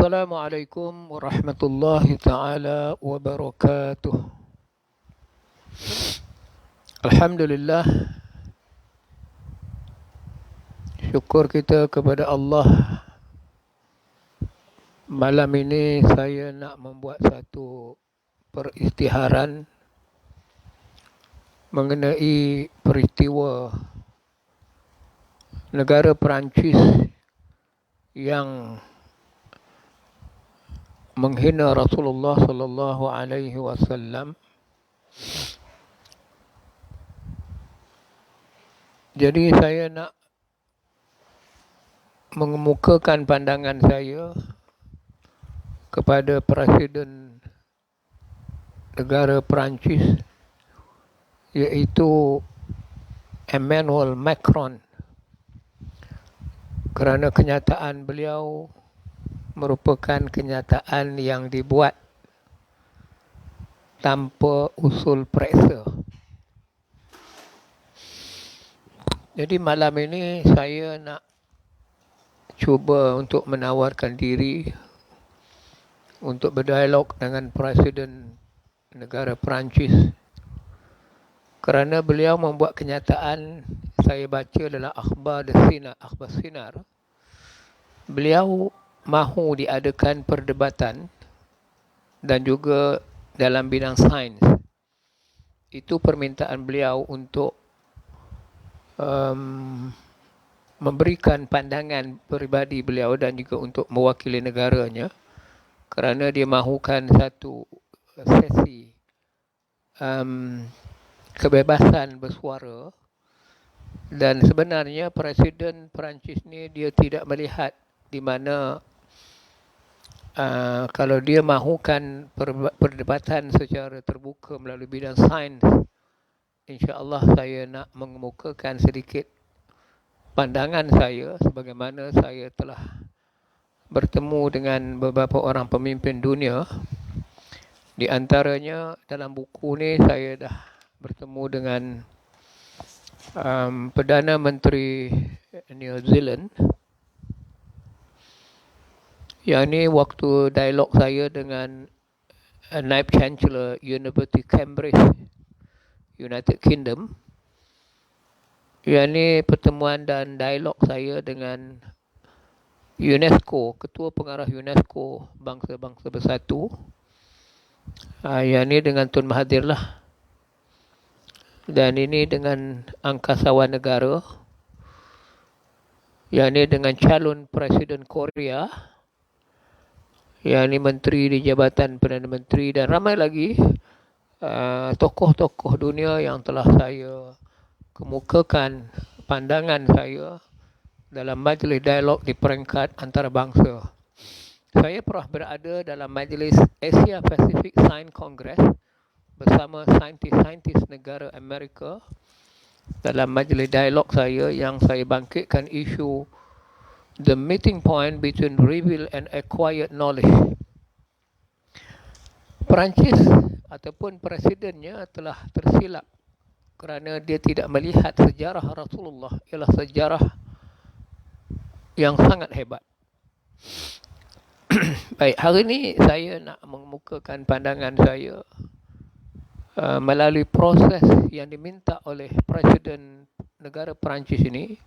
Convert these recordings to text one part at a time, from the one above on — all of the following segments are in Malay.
Assalamualaikum warahmatullahi taala wabarakatuh. Alhamdulillah, syukur kita kepada Allah. Malam ini saya nak membuat satu peristiharan mengenai peristiwa negara Perancis yang menghina Rasulullah sallallahu alaihi wasallam. Jadi saya nak mengemukakan pandangan saya kepada Presiden negara Perancis, iaitu Emmanuel Macron, kerana kenyataan beliau merupakan kenyataan yang dibuat tanpa usul periksa. Jadi malam ini saya nak cuba untuk menawarkan diri untuk berdialog dengan Presiden negara Perancis, kerana beliau membuat kenyataan. Saya baca dalam akhbar Sinar, beliau mahu diadakan perdebatan dan juga dalam bidang sains. Itu permintaan beliau untuk memberikan pandangan peribadi beliau dan juga untuk mewakili negaranya, kerana dia mahukan satu sesi kebebasan bersuara. Dan sebenarnya Presiden Perancis ni dia tidak melihat di mana kalau dia mahukan perdebatan secara terbuka melalui bidang sains, insya-Allah saya nak mengemukakan sedikit pandangan saya sebagaimana saya telah bertemu dengan beberapa orang pemimpin dunia. Di antaranya dalam buku ni saya dah bertemu dengan Perdana Menteri New Zealand. Yang ni waktu dialog saya dengan Naib Chancellor University Cambridge, United Kingdom. Yang ni pertemuan dan dialog saya dengan UNESCO, Ketua Pengarah UNESCO Bangsa-Bangsa Bersatu. Yang ni dengan Tun Mahathir lah. Dan ini dengan angkasawan negara. Yang ni dengan calon Presiden Korea. Yang ni menteri di Jabatan Perdana Menteri dan ramai lagi tokoh-tokoh dunia yang telah saya kemukakan pandangan saya dalam majlis dialog di peringkat antarabangsa. Saya pernah berada dalam majlis Asia Pacific Science Congress bersama saintis-saintis negara Amerika. Dalam majlis dialog saya yang saya bangkitkan isu the meeting point between revealed and acquired knowledge. Perancis ataupun presidennya telah tersilap kerana dia tidak melihat sejarah Rasulullah ialah sejarah yang sangat hebat. Baik, hari ini saya nak mengemukakan pandangan saya melalui proses yang diminta oleh Presiden negara Perancis ini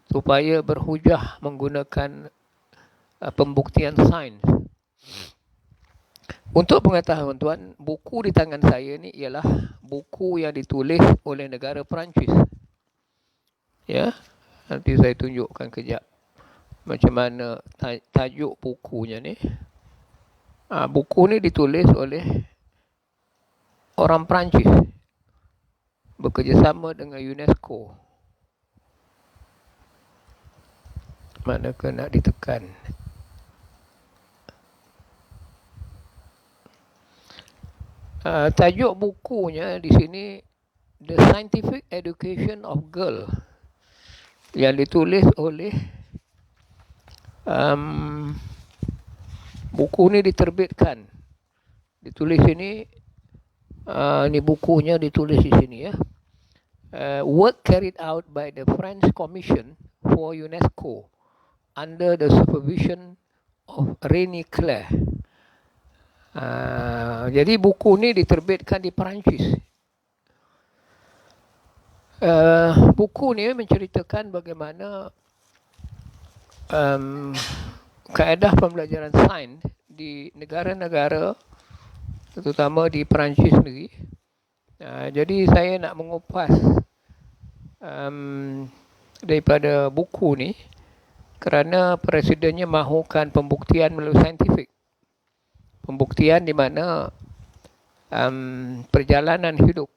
supaya berhujah menggunakan pembuktian sains. Untuk pengetahuan tuan, buku di tangan saya ni ialah buku yang ditulis oleh negara Perancis. Ya, nanti saya tunjukkan kejap macam mana tajuk bukunya ni. Buku ni ditulis oleh orang Perancis bekerjasama dengan UNESCO. Manakah nak ditekan? Tajuk bukunya di sini The Scientific Education of Girl, yang ditulis oleh buku ni diterbitkan. Ditulis ini ni bukunya ditulis di sini ya. Work carried out by the French Commission for UNESCO under the supervision of René Clair. Jadi buku ni diterbitkan di Perancis. Buku ni menceritakan bagaimana kaedah pembelajaran sains di negara-negara, terutama di Perancis sendiri. Jadi saya nak mengupas daripada buku ni kerana presidennya mahukan pembuktian melalui saintifik. Pembuktian di mana perjalanan hidup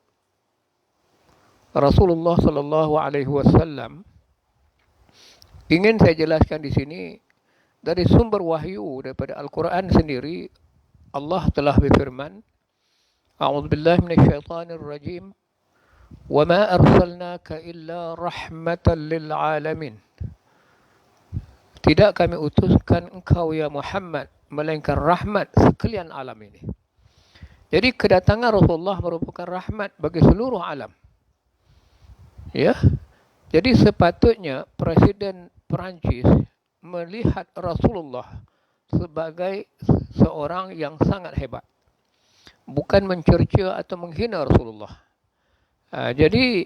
Rasulullah sallallahu alaihi wasallam ingin saya jelaskan di sini dari sumber wahyu daripada Al-Quran sendiri. Allah telah berfirman, A'udzubillahi minasyaitanir rajim, wa ma arsalnaka illa rahmatan lil alamin. Tidak kami utuskan engkau ya Muhammad melainkan rahmat sekalian alam ini. Jadi kedatangan Rasulullah merupakan rahmat bagi seluruh alam. Ya. Jadi sepatutnya Presiden Perancis melihat Rasulullah sebagai seorang yang sangat hebat. Bukan mencerca atau menghina Rasulullah. Jadi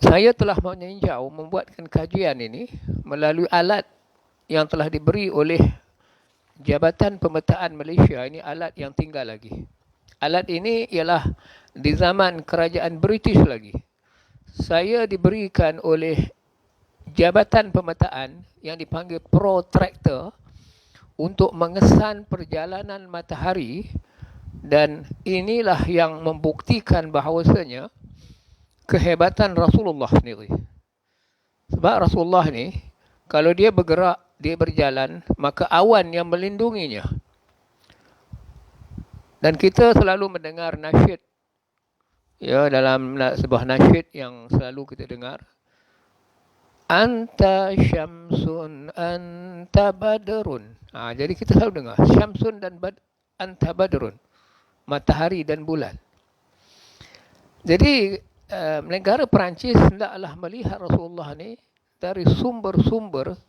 saya telah meninjau, membuatkan kajian ini melalui alat yang telah diberi oleh Jabatan Pemetaan Malaysia. Ini alat yang tinggal lagi. Alat ini ialah di zaman kerajaan British lagi. Saya diberikan oleh Jabatan Pemetaan yang dipanggil protractor untuk mengesan perjalanan matahari, dan inilah yang membuktikan bahawasanya kehebatan Rasulullah sendiri. Sebab Rasulullah ni kalau dia bergerak, dia berjalan, maka awan yang melindunginya. Dan kita selalu mendengar nasyid, ya, dalam sebuah nasyid yang selalu kita dengar, Anta syamsun anta badrun. Jadi kita selalu dengar syamsun dan anta badrun, matahari dan bulan. Jadi negara Perancis hendaklah melihat Rasulullah ni dari sumber-sumber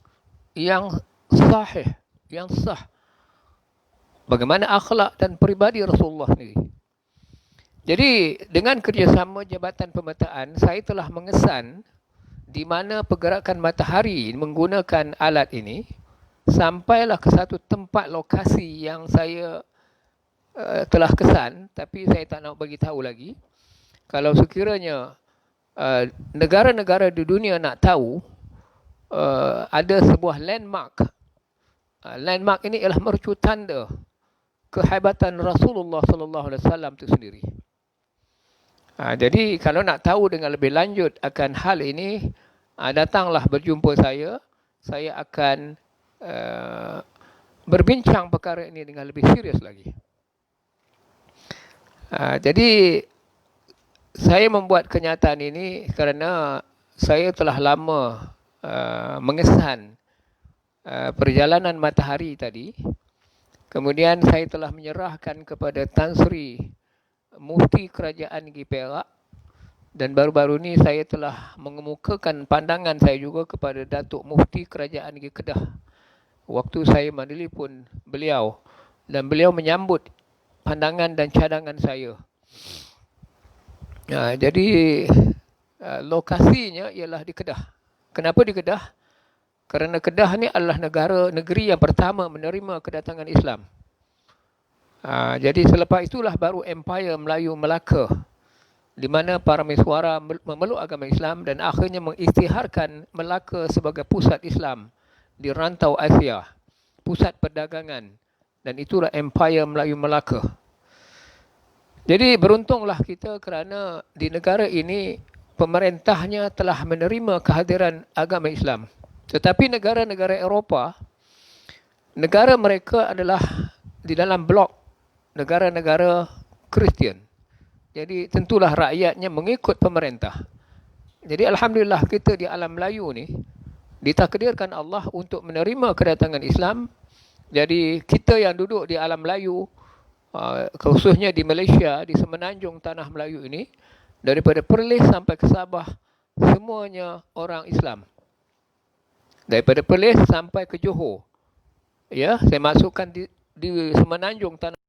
yang sahih, yang sah. Bagaimana akhlak dan peribadi Rasulullah ni. Jadi dengan kerjasama Jabatan Pemetaan, saya telah mengesan di mana pergerakan matahari menggunakan alat ini sampailah ke satu tempat lokasi yang saya telah kesan, tapi saya tak nak bagi tahu lagi. Kalau sekiranya negara-negara di dunia nak tahu, ada sebuah landmark. Landmark ini ialah mercu tanda kehebatan Rasulullah sallallahu alaihi wasallam itu sendiri. Jadi kalau nak tahu dengan lebih lanjut akan hal ini, datanglah berjumpa saya. Saya akan berbincang perkara ini dengan lebih serius lagi. Jadi saya membuat kenyataan ini kerana saya telah lama mengesan perjalanan matahari tadi. Kemudian saya telah menyerahkan kepada Tan Sri Mufti Kerajaan Negeri Perak, dan baru-baru ini saya telah mengemukakan pandangan saya juga kepada Datuk Mufti Kerajaan Negeri Kedah. Waktu saya menelpon beliau, dan beliau menyambut pandangan dan cadangan saya. Jadi lokasinya ialah di Kedah. Kenapa di Kedah? Kerana Kedah ni adalah negeri yang pertama menerima kedatangan Islam. Jadi selepas itulah baru Empire Melayu Melaka, di mana para mesuara memeluk agama Islam dan akhirnya mengisytiharkan Melaka sebagai pusat Islam di rantau Asia, pusat perdagangan, dan itulah Empire Melayu Melaka. Jadi beruntunglah kita kerana di negara ini pemerintahnya telah menerima kehadiran agama Islam. Tetapi negara-negara Eropah, negara mereka adalah di dalam blok negara-negara Kristian. Jadi tentulah rakyatnya mengikut pemerintah. Jadi alhamdulillah kita di alam Melayu ni ditakdirkan Allah untuk menerima kedatangan Islam. Jadi kita yang duduk di alam Melayu, khususnya di Malaysia, di semenanjung tanah Melayu ini, daripada Perlis sampai ke Sabah, semuanya orang Islam. Daripada Perlis sampai ke Johor, Ya, saya masukkan di Semenanjung tanah